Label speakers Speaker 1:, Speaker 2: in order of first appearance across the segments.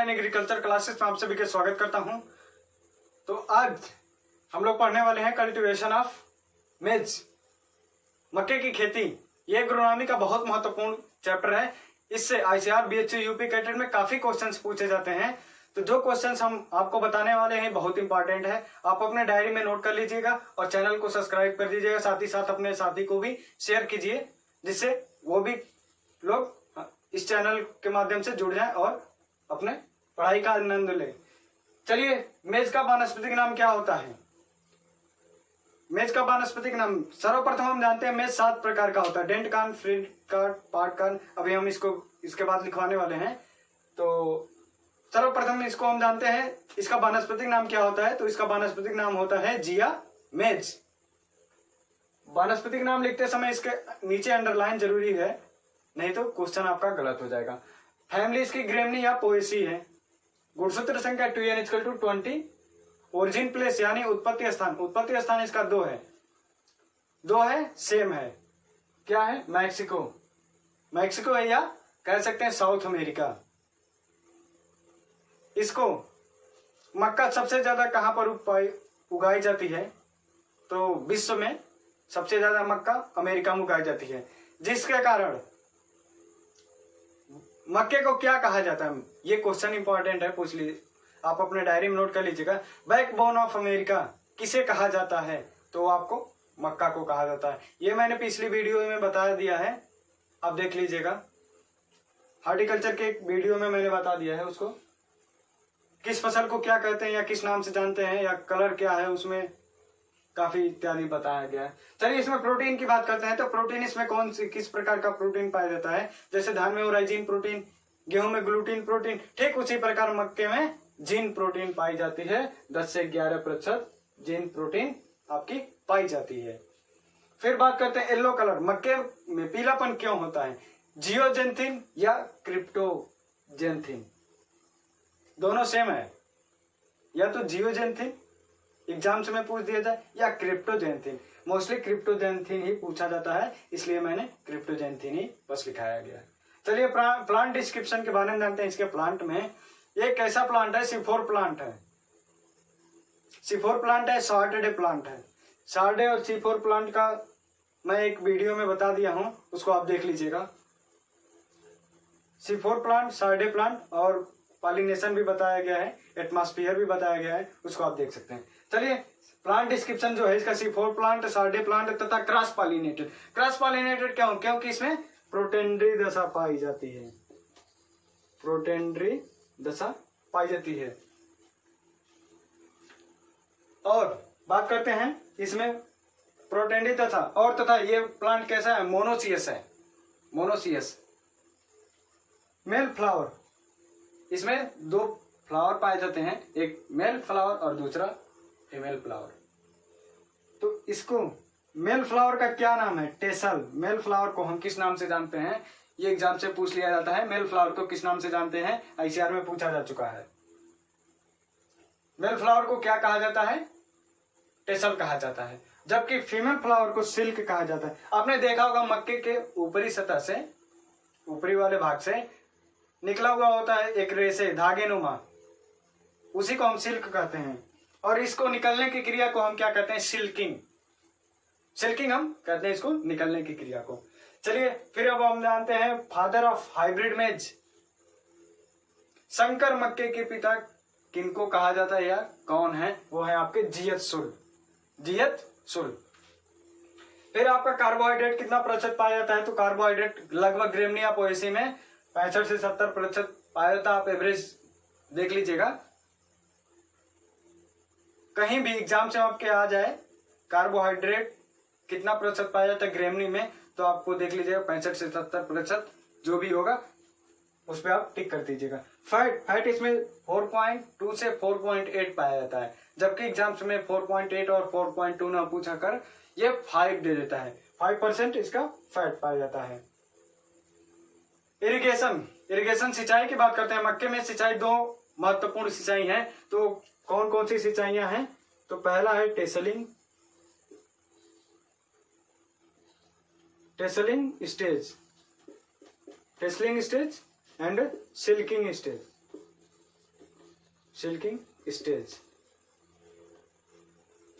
Speaker 1: Online agriculture classes में आप सभी का स्वागत करता हूं। तो आज हम लोग पढ़ने वाले हैं कल्टीवेशन ऑफ मेज, मक्के की खेती। ये एग्रोनॉमी का बहुत महत्वपूर्ण चैप्टर है। इससे आईसीआर, बीएचयू, यूपी कैटेट में काफी क्वेश्चंस पूछे जाते हैं। तो जो क्वेश्चंस हम आपको बताने वाले हैं बहुत इंपॉर्टेंट है। आप अपने डायरी में नोट कर लीजिएगा और चैनल को सब्सक्राइब कर दीजिएगा। साथ ही साथ अपने साथी को भी शेयर कीजिए, जिससे वो भी लोग इस चैनल के माध्यम से जुड़ जाएं और अपने पढ़ाई का आनंद ले। चलिए, मेज का वानस्पतिक नाम क्या होता है? मेज का वानस्पतिक नाम सर्वप्रथम हम जानते हैं, मेज 7 प्रकार का होता है। डेंट कान, फ्रिंट कान, पार्ट कान। अभी हम इसको इसके बाद लिखवाने वाले हैं। तो सर्वप्रथम इसको हम जानते हैं, इसका वानस्पतिक नाम क्या होता है। तो इसका वानस्पतिक नाम होता है जिया मेज। वानस्पतिक नाम लिखते समय इसके नीचे अंडरलाइन जरूरी है, नहीं तो क्वेश्चन आपका गलत हो जाएगा। फैमिली इसकी ग्रेमनी या पोएसी है। गुणसूत्र संख्या 2n=20। ओरिजिन प्लेस यानी उत्पत्ति स्थान, उत्पत्ति स्थान इसका 2 है। 2 है, सेम है। क्या है? मैक्सिको। मैक्सिको है, या कह सकते हैं साउथ अमेरिका। इसको मक्का सबसे ज्यादा कहां पर उगाई जाती है? तो विश्व में सबसे ज्यादा मक्का अमेरिका में उगाई जाती है, जिसके कारण मक्के को क्या कहा जाता है? ये क्वेश्चन इंपॉर्टेंट है, पूछ लीजिए। आप अपने डायरी में नोट कर लीजिएगा। बैकबोन ऑफ अमेरिका किसे कहा जाता है? तो आपको मक्का को कहा जाता है। ये मैंने पिछली वीडियो में बता दिया है, आप देख लीजिएगा। हॉर्टिकल्चर के एक वीडियो में मैंने बता दिया है उसको, किस फसल को क्या कहते हैं या किस नाम से जानते हैं या कलर क्या है, उसमें काफी इत्यादि बताया गया है। चलिए, इसमें प्रोटीन की बात करते हैं। तो प्रोटीन इसमें कौन सी किस प्रकार का प्रोटीन पाया जाता है? जैसे धान में ओराइजिन प्रोटीन, गेहूं में ग्लूटीन प्रोटीन, ठीक उसी प्रकार मक्के में जीन प्रोटीन पाई जाती है। 10 से 11% जीन प्रोटीन आपकी पाई जाती है। फिर बात करते हैं येलो कलर, मक्के में पीलापन क्यों होता है? जियोजेंथिन या क्रिप्टोजेंथिन, दोनों सेम है। या तो जियोजेंथिन एग्जाम्स में पूछ दिया जाए, या क्रिप्टोजेंथिन। मोस्टली क्रिप्टोजेंथिन ही पूछा जाता है, इसलिए मैंने क्रिप्टोजेंथिन ही बस लिखाया गया है। चलिए, प्लांट डिस्क्रिप्शन के बारे में जानते हैं। इसके प्लांट में एक ऐसा प्लांट है, सिफोर प्लांट है। सिफोर प्लांट है, सार्डे प्लांट है। सार्डे और सिफोर प्लांट का मैं एक वीडियो में बता दिया हूं, उसको आप देख लीजिएगा। सिफोर प्लांट, सार्डे प्लांट और पॉलिनेशन भी बताया गया है, एटमॉस्फेयर भी बताया गया है, उसको आप देख सकते हैं। चलिए, प्लांट डिस्क्रिप्शन जो है इसका, सिफोर प्लांट, सार्डे प्लांट तथा क्रॉस पॉलिनेटेड। क्रॉस पॉलिनेटेड क्यों? क्योंकि इसमें प्रोटेंड्री दशा पाई जाती है। प्रोटेंड्री दशा पाई जाती है। और बात करते हैं इसमें प्रोटेंड्री दशा और तथा ये प्लांट कैसा है? मोनोसियस है। मोनोसियस। मेल फ्लावर, इसमें 2 फ्लावर पाए जाते हैं, एक मेल फ्लावर और दूसरा फीमेल फ्लावर। तो इसको मेल फ्लावर का क्या नाम है? टेसल। मेल फ्लावर को हम किस नाम से जानते हैं? ये एग्जाम से पूछ लिया जाता है, मेल फ्लावर को किस नाम से जानते हैं? आईसीआर में पूछा जा चुका है। मेल फ्लावर को क्या कहा जाता है? टेसल कहा जाता है। जबकि फीमेल फ्लावर को सिल्क कहा जाता है। आपने देखा होगा मक्के के ऊपरी सतह से, ऊपरी वाले भाग से निकला हुआ होता है एक रेशे, धागेनुमा, उसी को हम सिल्क कहते हैं। और इसको निकलने की क्रिया को हम क्या कहते हैं? सिल्किंग। सिल्किंग हम कहते हैं इसको निकलने की क्रिया को। चलिए, फिर अब हम जानते हैं फादर ऑफ हाइब्रिड मेज। संकर मक्के के पिता किनको कहा जाता है या कौन है? वो है आपके जियत सुल। जियत सुल। फिर आपका कार्बोहाइड्रेट कितना प्रतिशत पाया जाता है? तो कार्बोहाइड्रेट लगभग ग्रेमनी या पोएसी में 65 से 70% पाया जाता है। आप एवरेज देख लीजिएगा, कहीं भी एग्जाम से आपके आ जाए कार्बोहाइड्रेट कितना प्रतिशत पाया जाता है ग्रेमनी में, तो आपको देख लीजिएगा 65 से 70% जो भी होगा उस पर आप टिक कर दीजिएगा। फैट इसमें 4.2 से 4.8 पाया जाता है, जबकि एग्जाम्स में 4.8 और 4.2 ना पूछा कर ये 5 दे देता है। 5% इसका फैट पाया जाता है। इरिगेशन सिंचाई की बात करते हैं। मक्के में सिंचाई 2 महत्वपूर्ण सिंचाई है। तो कौन कौन सी सिंचाइयां हैं? तो पहला है tasseling stage and silking stage. Silking stage.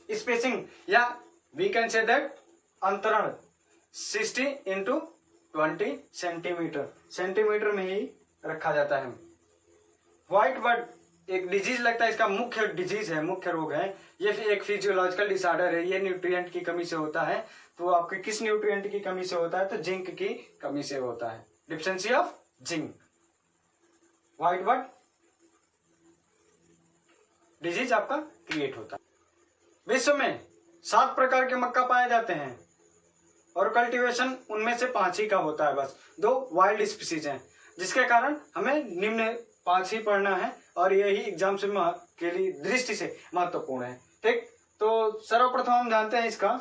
Speaker 1: Spacing या वी कैन से दैट अंतरण 60 इंटू 20 सेंटीमीटर में ही रखा जाता है। व्हाइट बर्ड एक डिजीज लगता है, इसका मुख्य डिजीज है, मुख्य रोग है, ये एक फिजियोलॉजिकल डिसऑर्डर है। ये न्यूट्रिएंट की कमी से होता है। तो आपके किस न्यूट्रिएंट की कमी से होता है? तो जिंक की कमी से होता है, deficiency of zinc. White bird disease आपका क्रिएट होता है। विश्व में 7 प्रकार के मक्का पाए जाते हैं और कल्टीवेशन उनमें से 5 ही का होता है, बस 2 वाइल्ड स्पीसीज हैं, जिसके कारण हमें निम्न 5 ही पढ़ना है और यही एग्जाम से के लिए दृष्टि से महत्वपूर्ण है। ठीक, तो सर्वप्रथम हम जानते हैं इसका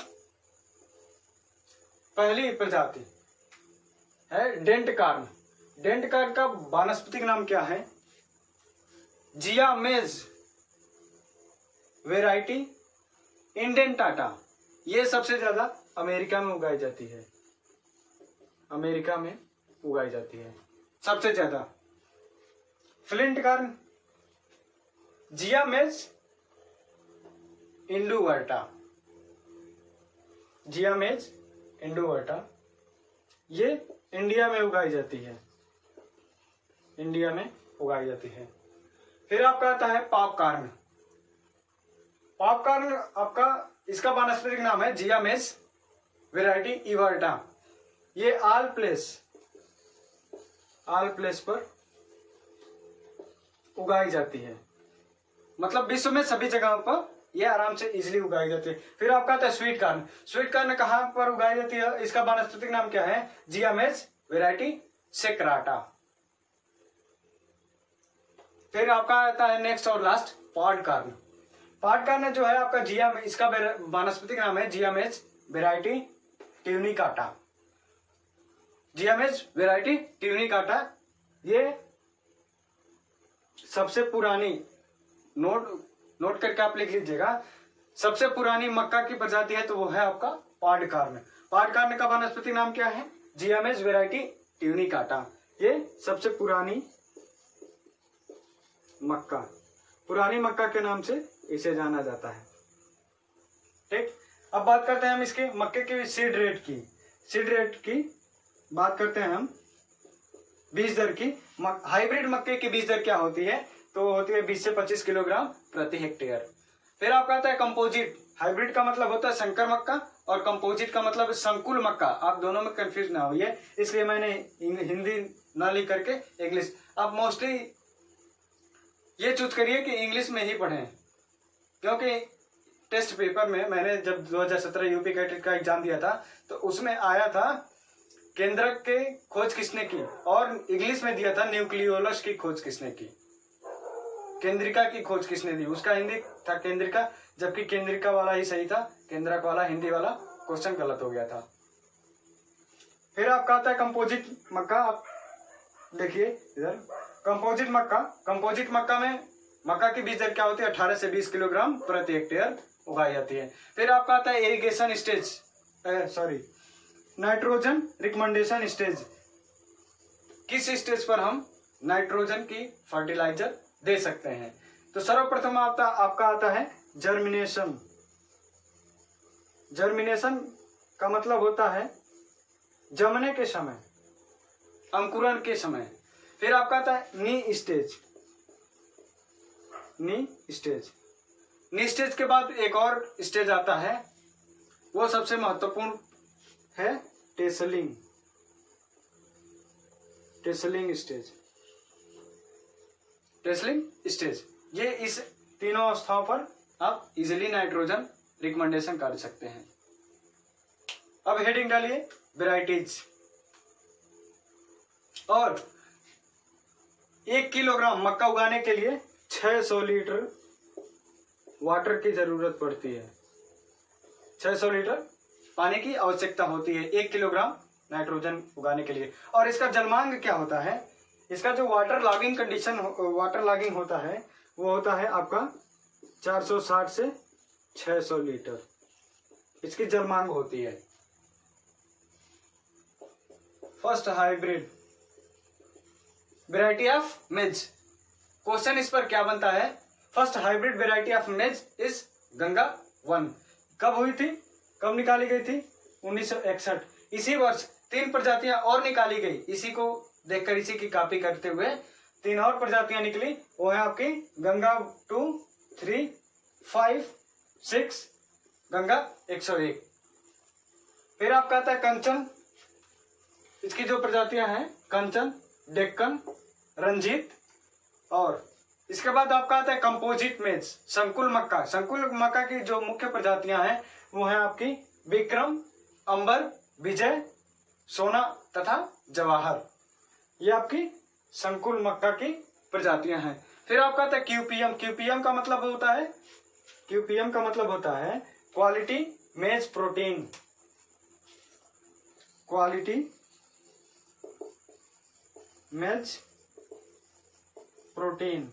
Speaker 1: पहली प्रजाति है डेंट कार्न। डेंट कार्न का वानस्पतिक नाम क्या है? जिया मेज वेराइटी इंडेंटाटा। ये सबसे ज्यादा अमेरिका में उगाई जाती है, अमेरिका में उगाई जाती है सबसे ज्यादा। फ्लिंट कार्न जिया मेज इंडुवर्टा, जिया मेज इंडुवर्टा, ये इंडिया में उगाई जाती है, इंडिया में उगाई जाती है। फिर आपका आता है पॉपकॉर्न। पॉपकॉर्न आपका इसका वानस्पतिक नाम है जिया मेज वेराइटी इवर्टा। ये ऑल प्लेस पर उगाई जाती है, मतलब विश्व में सभी जगहों पर ये आराम से इजीली उगाई जाती है। फिर आपका आता है स्वीट कॉर्न। स्वीट कॉर्न कहाँ पर उगाई जाती है? इसका वानस्पतिक नाम क्या है? जिया मेज वेराइटी सेक्राटा। फिर आपका आता है नेक्स्ट और last pod corn. Pod corn जो है आपका जिया में, इसका वानस्पतिक नाम है जिया मेज वेराइटी ट्यूनिकाटा, जिया मेज वेराइटी ट्यूनिकाटा। ये सबसे पुरानी, नोट करके आप लिख लीजिएगा, सबसे पुरानी मक्का की प्रजाति है तो वो है आपका पॉड कॉर्न। पॉड कॉर्न का वानस्पतिक नाम क्या है? जिया मेज वेराइटी ट्यूनिकाटा। ये सबसे पुरानी मक्का, पुरानी मक्का के नाम से इसे जाना जाता है। ठीक, अब बात करते हैं हम इसके मक्के की सीड रेट की। सीड रेट की बात करते हैं हम, बीज दर की। हाइब्रिड मक्के की बीज दर क्या होती है? तो होती है 20 से 25 किलोग्राम प्रति हेक्टेयर। फिर आपका आता है कंपोजिट। हाइब्रिड का मतलब होता है संकर मक्का और कंपोजिट का मतलब है संकुल मक्का। आप दोनों में कंफ्यूज ना होइए, इसलिए मैंने हिंदी ना लिख करके इंग्लिश। आप मोस्टली ये चूज करिए कि इंग्लिश में ही पढ़ें, क्योंकि टेस्ट पेपर में मैंने जब 2017 यूपी कैडेट का एग्जाम दिया था तो उसमें आया था केंद्रक के खोज किसने की, और इंग्लिश में दिया था न्यूक्लियोलस की खोज किसने की, केंद्रिका की खोज किसने दी। उसका हिंदी था केंद्रिका, जबकि केंद्रिका वाला ही सही था, केंद्रक वाला हिंदी वाला क्वेश्चन गलत हो गया था। फिर आपका आता है कंपोजिट मक्का। आप देखिए इधर कंपोजिट मक्का। कंपोजिट मक्का में मक्का की बीज दर क्या होती है? 18 से 20 किलोग्राम प्रति हेक्टेयर उगाई जाती है। फिर आपका आता है irrigation stage, nitrogen recommendation stage. किस स्टेज पर हम नाइट्रोजन की फर्टिलाइजर दे सकते हैं? तो सर्वप्रथम आपका आता है जर्मिनेशन। जर्मिनेशन का मतलब होता है जमने के समय, अंकुरण के समय। फिर आपका आता है नी स्टेज। नी स्टेज के बाद एक और स्टेज आता है, वो सबसे महत्वपूर्ण है टेसलिंग स्टेज। ये इस तीनों अवस्थाओं पर आप इजिली नाइट्रोजन रिकमेंडेशन कर सकते हैं। अब हेडिंग डालिए वेराइटीज। और 1 किलोग्राम मक्का उगाने के लिए 600 लीटर वाटर की जरूरत पड़ती है। 600 लीटर पानी की आवश्यकता होती है 1 किलोग्राम नाइट्रोजन उगाने के लिए। और इसका जलमांग क्या होता है? इसका जो वाटर लॉगिंग होता है वो होता है आपका 460 से 600 लीटर, इसकी जलमांग होती है। फर्स्ट हाइब्रिड वैरायटी ऑफ मेज। क्वेश्चन इस पर क्या बनता है? फर्स्ट हाइब्रिड वेराइटी ऑफ मेज इज गंगा 1। कब हुई थी, कब निकाली गई थी? 1961। इसी वर्ष 3 प्रजातियां और निकाली गई। इसी को देखकर, इसी की कॉपी करते हुए 3 और प्रजातियां निकली। वो है आपकी गंगा 2, 3, 5, 6, गंगा 101। फिर आपका आता है कंचन। इसकी जो प्रजातियां हैं कंचन, डेक्कन, रंजीत। और इसके बाद आपका आता है कंपोजिट मेज, संकुल मक्का। संकुल मक्का की जो मुख्य प्रजातियां हैं वो है आपकी विक्रम, अंबर, विजय, सोना तथा जवाहर। ये आपकी संकुल मक्का की प्रजातियां हैं। फिर आपका आता है क्यूपीएम। क्यूपीएम का मतलब होता है, क्यूपीएम का मतलब होता है क्वालिटी मेज प्रोटीन। क्वालिटी मेज प्रोटीन।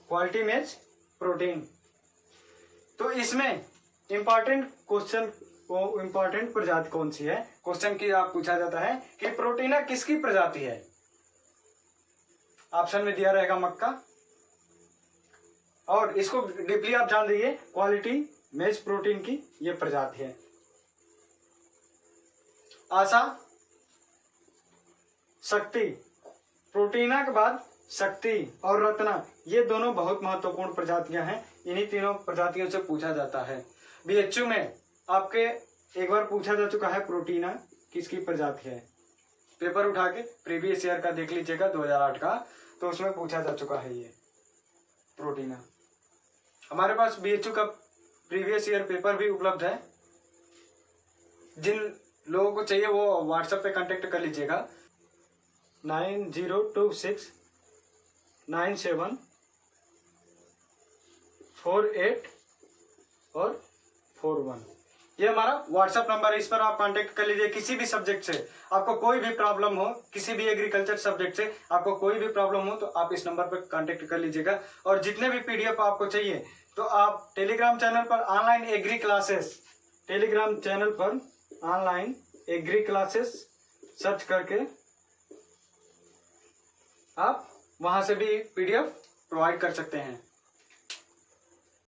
Speaker 1: क्वालिटी मेज प्रोटीन। तो इसमें इंपॉर्टेंट क्वेश्चन, वो इंपॉर्टेंट प्रजाति कौन सी है, क्वेश्चन की आप पूछा जाता है कि प्रोटीना किसकी प्रजाति है? ऑप्शन में दिया रहेगा मक्का। और इसको डीपली आप जान लीजिए, क्वालिटी मेज प्रोटीन की ये प्रजाति है। आशा, शक्ति, प्रोटीना के बाद शक्ति और रत्ना, ये दोनों बहुत महत्वपूर्ण प्रजातियां हैं। इन्हीं तीनों प्रजातियों से पूछा जाता है। बीएचयू में आपके एक बार पूछा जा चुका है प्रोटीना किसकी प्रजाति है। पेपर उठा के प्रीवियस ईयर का देख लीजिएगा, 2008 का, तो उसमें पूछा जा चुका है ये प्रोटीना। हमारे पास बीएचयू का प्रीवियस ईयर पेपर भी उपलब्ध है। जिन लोगों को चाहिए वो व्हाट्सएप पे कांटेक्ट कर लीजिएगा। 9026 97 48 और 41, ये हमारा व्हाट्सएप नंबर है। इस पर आप कांटेक्ट कर लीजिए। किसी भी सब्जेक्ट से आपको कोई भी प्रॉब्लम हो, किसी भी एग्रीकल्चर सब्जेक्ट से आपको कोई भी प्रॉब्लम हो तो आप इस नंबर पर कांटेक्ट कर लीजिएगा। और जितने भी पीडीएफ आपको चाहिए तो आप टेलीग्राम चैनल पर online agri classes, Telegram channel पर ऑनलाइन एग्री क्लासेस सर्च करके आप वहां से भी पीडीएफ प्रोवाइड कर सकते हैं।